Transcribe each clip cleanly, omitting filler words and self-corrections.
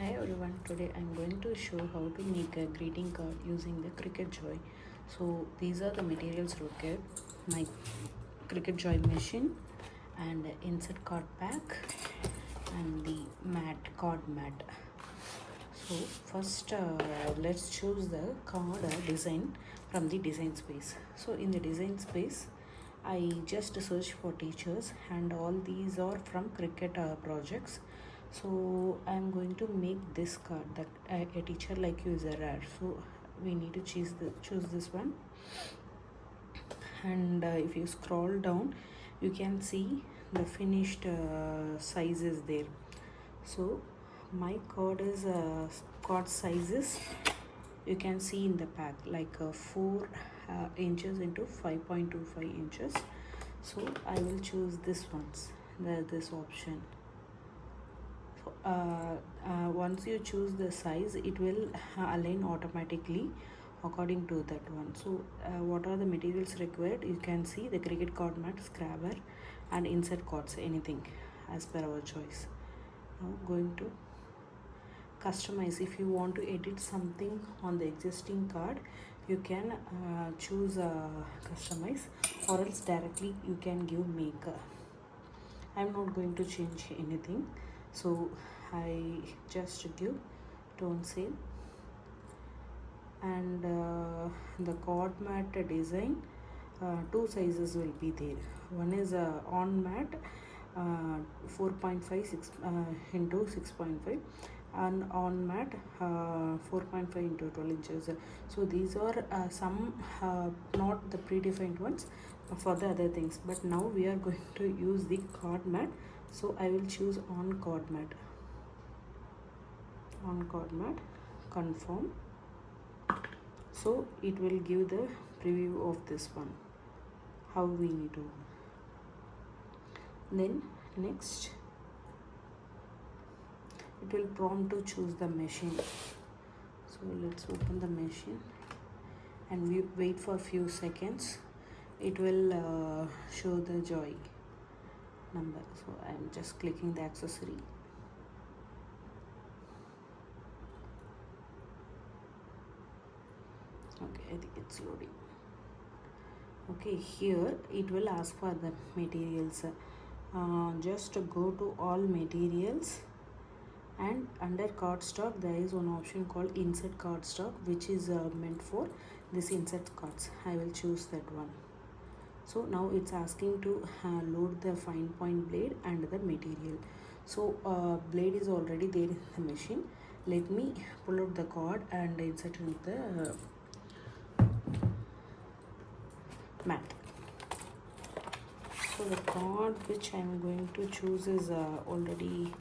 Hi everyone, today I'm going to show how to make a greeting card using the Cricut Joy. So these are the materials required: my Cricut Joy machine and insert card pack and the card mat. So first let's choose the card design from the design space. So in the design space I just search for teachers and all these are from Cricut projects. So I'm going to make this card that a teacher like you is a rare, so we need to choose this one. And if you scroll down you can see the finished size is there. So my card is card sizes you can see in the pack, like 4 inches into 5.25 inches. So I will choose this this option. Once you choose the size it will align automatically according to that one. So what are the materials required? You can see the Cricut card mat, scrabber and insert cards, anything as per our choice. Now going to customize. If you want to edit something on the existing card you can choose customize, or else directly you can give make. I'm not going to change anything, so I just give tone sale. And the card mat design, 2 sizes will be there. One is on mat 4.56 into 6.5 and on mat 4.5 into 12 inches. So these are some not the predefined ones for the other things, but now we are going to use the card mat. So I will choose on card mat, confirm. So it will give the preview of this one, how we need to. Then next it will prompt to choose the machine. So let's open the machine and we wait for a few seconds. It will show the Joy number. So I'm just clicking the accessory. Okay, I think it's loading. Okay, here it will ask for the materials. Just go to all materials and under cardstock there is one option called insert cardstock, which is meant for this insert cards. I will choose that one. So now it's asking to load the fine point blade and the material. So blade is already there in the machine. Let me pull out the card and insert in the mat. So the card which I am going to choose is already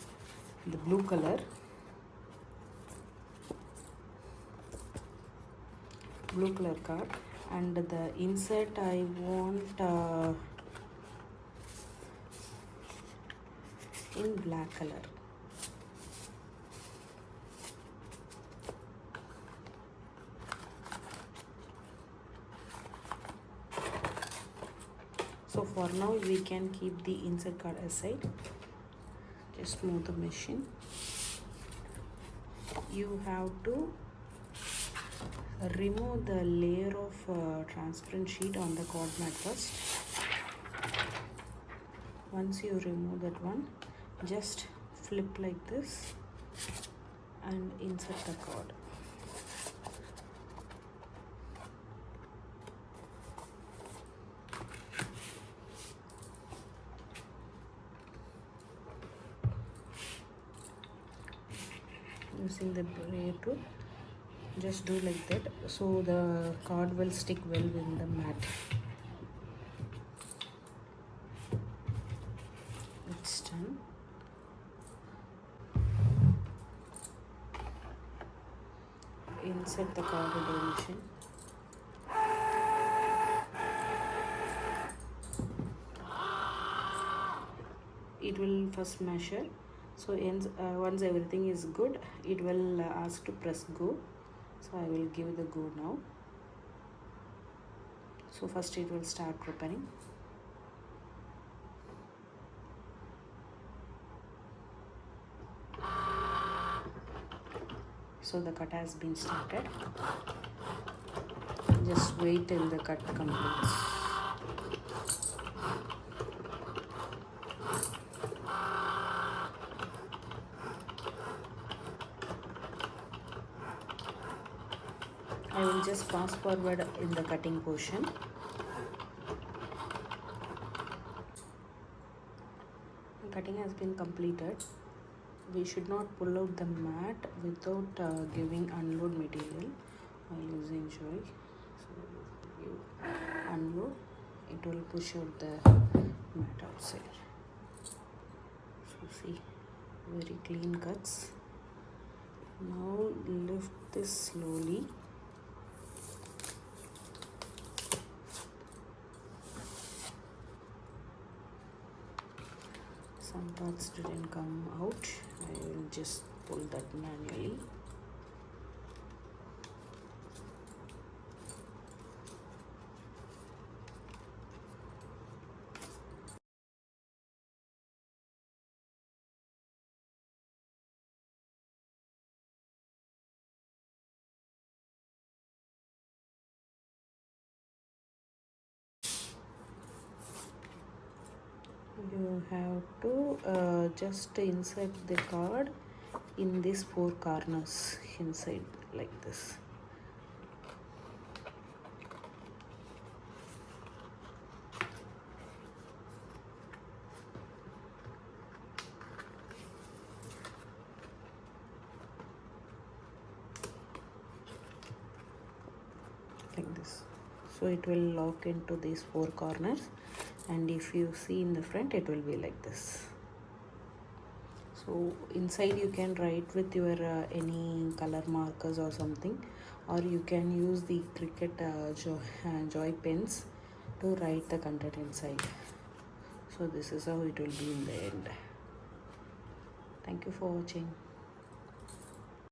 the blue color, card, and the insert I want in black color. So for now we can keep the insert card aside. Just move the machine. You have to remove the layer of transparent sheet on the card mat first. Once you remove that one, just flip like this and insert the card. Using the brayer tool, just do like that, so the card will stick well in the mat. It's done. Insert the card into the machine. It will first measure. So once everything is good, it will ask to press go. So I will give the go now. So first it will start preparing. So the cut has been started. Just wait till the cut completes. I will just fast forward in the cutting portion. The cutting has been completed. We should not pull out the mat without giving unload material while using Joy. So you unload, it will push out the mat outside. So see, very clean cuts. Now lift this slowly. Some parts didn't come out. I will just pull that manually. You have to just insert the card in these 4 corners inside like this. Like this. So it will lock into these 4 corners, and if you see in the front it will be like this. So inside you can write with your any color markers or something, or you can use the Cricut Joy pens to write the content inside. So this is how it will be in the end. Thank you for watching.